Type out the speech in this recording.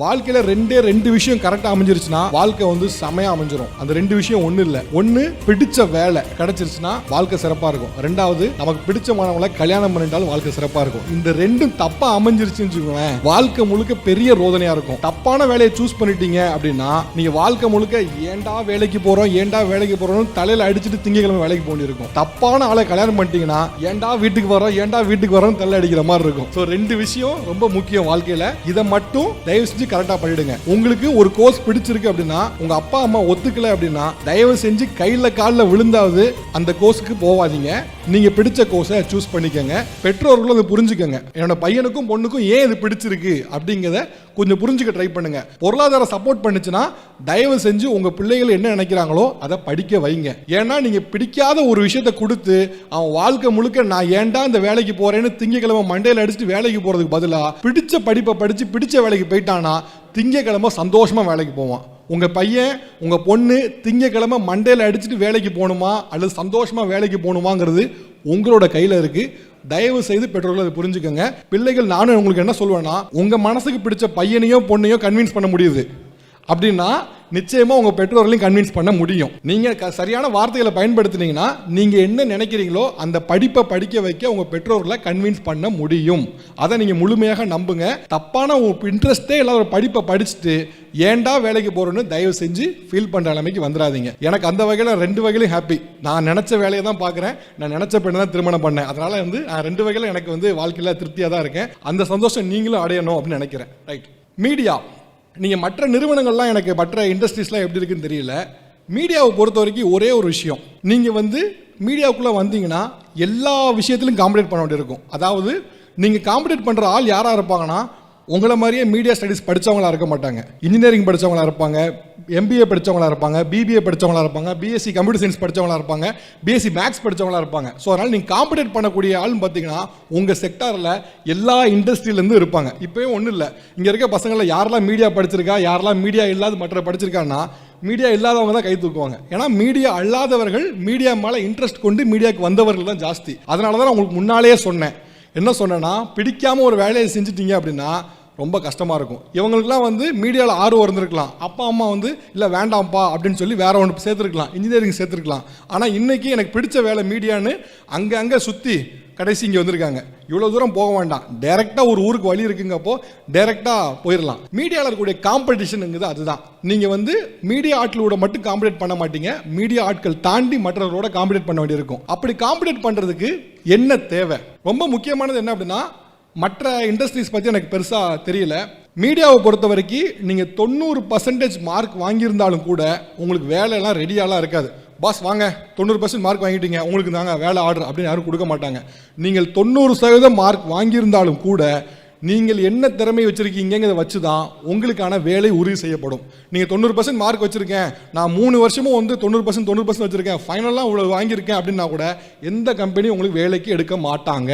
வாழ்க்கையில ரெண்டு விஷயம் கரெக்டா அமைஞ்சிருச்சுன்னா வாழ்க்கை வந்து செமையா அமைஞ்சிரும். அந்த ரெண்டு விஷயம் ஒண்ணு இல்ல. ஒண்ணு பிடிச்ச வேலை கிடைச்சிருச்சுன்னா வாழ்க்கை சிறப்பா இருக்கும். ரெண்டாவது நமக்கு பிடிச்சமானவங்களை கல்யாணம் பண்ணிட்டாலும் வாழ்க்கை சிறப்பா இருக்கும். இந்த ரெண்டும் தப்பா அமைஞ்சிருச்சுன்னு வச்சுக்கோங்களேன், வாழ்க்கை முழுக்க பெரிய ரோதனையா இருக்கும். தப்பான வேலையை சூஸ் பண்ணிட்டீங்க அப்படின்னா நீங்க வாழ்க்கை முழுக்க ஏண்டா வேலைக்கு போறோம் தலையில அடிச்சுட்டு திங்கக்கிழமை வேலைக்கு போக இருக்கும். தப்பான ஆளை கல்யாணம் பண்ணிட்டீங்கன்னா ஏண்டா வீட்டுக்கு வரோம் தலை அடிக்கிற மாதிரி இருக்கும். ஸோ ரெண்டு விஷயம் ரொம்ப முக்கியம் வாழ்க்கையில. இதை மட்டும் தயவு செஞ்சு கரெக்டா பண்ணிடுங்க. உங்களுக்கு ஒரு கோர்ஸ் பிடிச்சிருக்கு அப்படின்னா உங்க அப்பா அம்மா ஒத்துக்கல அப்படின்னா தயவு செஞ்சு கையில காலில் விழுந்தாவது அந்த கோர்ஸுக்கு போவாதீங்க. நீங்க பிடிச்ச கோர்ஸை சூஸ் பண்ணிக்கங்க. பெற்றோர்களும் அதை புரிஞ்சுக்கங்க. என்னோட பையனுக்கும் பொண்ணுக்கும் ஏன் இது பிடிச்சிருக்கு அப்படிங்கிறத கொஞ்சம் புரிஞ்சுக்க ட்ரை பண்ணுங்க. பொருளாதார சப்போர்ட் பண்ணுச்சுன்னா தயவு செஞ்சு உங்க பிள்ளைகள் என்ன நினைக்கிறாங்களோ அதை படிக்க வைங்க. ஏன்னா நீங்க பிடிக்காத ஒரு விஷயத்தை கொடுத்து அவன் வாழ்க்கை முழுக்க நான் ஏன்டா இந்த வேலைக்கு போறேன்னு திங்கக்கிழமை மண்டையில அடிச்சுட்டு வேலைக்கு போறதுக்கு பதிலா பிடிச்ச படிப்பை படிச்சு பிடிச்ச வேலைக்கு போயிட்டானா திங்கக்கிழமை சந்தோஷமா வேலைக்கு போவான். உங்க பையன் உங்க பொண்ணு திங்கக்கிழமை மண்டையில அடிச்சுட்டு வேலைக்கு போகணுமா அல்லது சந்தோஷமா வேலைக்கு போகணுமாங்கிறது உங்களோட கையில இருக்கு. தயவு செய்து பெற்றோர்கள் அதை புரிஞ்சுக்கோங்க. பிள்ளைகள், நானும் உங்களுக்கு என்ன சொல்வேன்னா, உங்க மனசுக்கு பிடிச்ச பையனையோ பொண்ணையோ கன்வின்ஸ் பண்ண முடியுது அப்படின்னா நிச்சயமா உங்க பெற்றோர்களையும் கன்வின்ஸ் பண்ண முடியும். நீங்க சரியான வார்த்தைகளை பயன்படுத்தினீங்கன்னா நீங்க என்ன நினைக்கிறீங்களோ அந்த படிப்பை படிக்க வைக்க உங்க பெற்றோர்களை கன்வின்ஸ் பண்ண முடியும். அதை நீங்க முழுமையாக நம்புங்க. தப்பான இன்ட்ரெஸ்டே இல்லாத ஒரு படிப்பை படிச்சுட்டு ஏண்டா வேலைக்கு போறோன்னு தயவு செஞ்சு ஃபீல் பண்ற நிலைமைக்கு வந்துடாதீங்க. எனக்கு அந்த வகையில ரெண்டு வகையிலும் ஹாப்பி. நான் நினைச்ச வேலையை தான் பார்க்குறேன். நான் நினைச்ச பெண்ணை தான் திருமணம் பண்ணேன். அதனால நான் ரெண்டு வகையில எனக்கு வாழ்க்கையில திருப்தியா தான் இருக்கேன். அந்த சந்தோஷம் நீங்களும் அடையணும் அப்படின்னு நினைக்கிறேன். ரைட். மீடியா, நீங்கள் மற்ற நிறுவனங்கள்லாம் எனக்கு மற்ற இண்டஸ்ட்ரீஸ்லாம் எப்படி இருக்குன்னு தெரியல. மீடியாவை பொறுத்த வரைக்கும் ஒரே ஒரு விஷயம், நீங்கள் மீடியாவுக்குள்ளே வந்தீங்கன்னா எல்லா விஷயத்திலும் காம்படேட் பண்ண வேண்டியிருக்கும். அதாவது நீங்கள் காம்படேட் பண்ணுற ஆள் யாராக இருப்பாங்கன்னா உங்களை மாதிரியே மீடியா ஸ்டடீஸ் படித்தவங்களா இருக்க மாட்டாங்க. இன்ஜினியரிங் படித்தவங்களா இருப்பாங்க, MBA படித்தவங்களா இருப்பாங்க, BBA படித்தவங்களா இருப்பாங்க, BSc கம்ப்யூட்டர் சயின்ஸ் படித்தவங்களா இருப்பாங்க, BSc மேக்ஸ் படித்தவங்களா இருப்பாங்க. ஸோ அதனால் நீங்கள் காம்படேட் பண்ணக்கூடிய ஆள்னு பார்த்தீங்கன்னா உங்கள் செக்டாரில் எல்லா இண்டஸ்ட்ரியிலேருந்து இருப்பாங்க. இப்போயே ஒன்றும் இல்லை, இங்கே இருக்க பசங்களில் யாரெல்லாம் மீடியா படிச்சிருக்கா, யாரெல்லாம் மீடியா இல்லாத மற்ற படிச்சிருக்காங்கன்னா மீடியா இல்லாதவங்க தான் கை தூக்குவாங்க. ஏன்னா மீடியா அல்லாதவர்கள் மீடியா மேலே இன்ட்ரெஸ்ட் கொண்டு மீடியாவுக்கு வந்தவர்கள் தான் ஜாஸ்தி. அதனால தான் நான் உங்களுக்கு முன்னாலேயே சொன்னேன். என்ன சொன்னேன்னா, பிடிக்காமல் ஒரு வேலையை செஞ்சுட்டீங்க அப்படின்னா ரொம்ப கஷ்டமாக இருக்கும். இவங்களுக்குலாம் மீடியாவில் ஆர்வம் இருந்திருக்கலாம். அப்பா அம்மா இல்லை வேண்டாம்ப்பா அப்படின்னு சொல்லி வேற ஒன்று சேர்த்துருக்கலாம், இன்ஜினியரிங் சேர்த்துருக்கலாம். ஆனால் இன்னைக்கு எனக்கு பிடிச்ச வேலை மீடியான்னு அங்கே சுற்றி கடைசி இங்கே வந்திருக்காங்க. இவ்வளோ தூரம் போக வேண்டாம், டைரெக்டாக ஒரு ஊருக்கு வழி இருக்குங்கப்போ டைரெக்டாக போயிடலாம். மீடியாவில் இருக்கக்கூடிய காம்படிஷனுங்கிறது அதுதான். நீங்கள் மீடியா ஆட்களோட மட்டும் காம்படேட் பண்ண மாட்டீங்க, மீடியா ஆட்கள் தாண்டி மற்றவர்களோட காம்படேட் பண்ண வேண்டியிருக்கும். அப்படி காம்படேட் பண்ணுறதுக்கு என்ன தேவை? ரொம்ப முக்கியமானது என்ன அப்படின்னா, மற்ற இண்டஸ்ட்ரீஸ் பற்றி எனக்கு பெருசாக தெரியல. மீடியாவை பொறுத்த வரைக்கும் நீங்கள் 90% மார்க் வாங்கியிருந்தாலும் கூட உங்களுக்கு வேலையெல்லாம் ரெடியாலாம் இருக்காது. பாஸ் வாங்க 90% மார்க் வாங்கிட்டீங்க, உங்களுக்கு தாங்க வேலை ஆர்டர் அப்படின்னு யாரும் கொடுக்க மாட்டாங்க. நீங்கள் 90% மார்க் வாங்கியிருந்தாலும் கூட நீங்கள் என்ன திறமை வச்சுருக்கீங்கிறத வச்சு தான் உங்களுக்கான வேலை உறுதி செய்யப்படும். நீங்கள் 90% மார்க் வச்சுருக்கேன், நான் 3 வருஷமும் 90% வச்சுருக்கேன், ஃபைனலாக இவ்வளோ வாங்கியிருக்கேன் அப்படின்னா கூட எந்த கம்பெனியும் உங்களுக்கு வேலைக்கு எடுக்க மாட்டாங்க.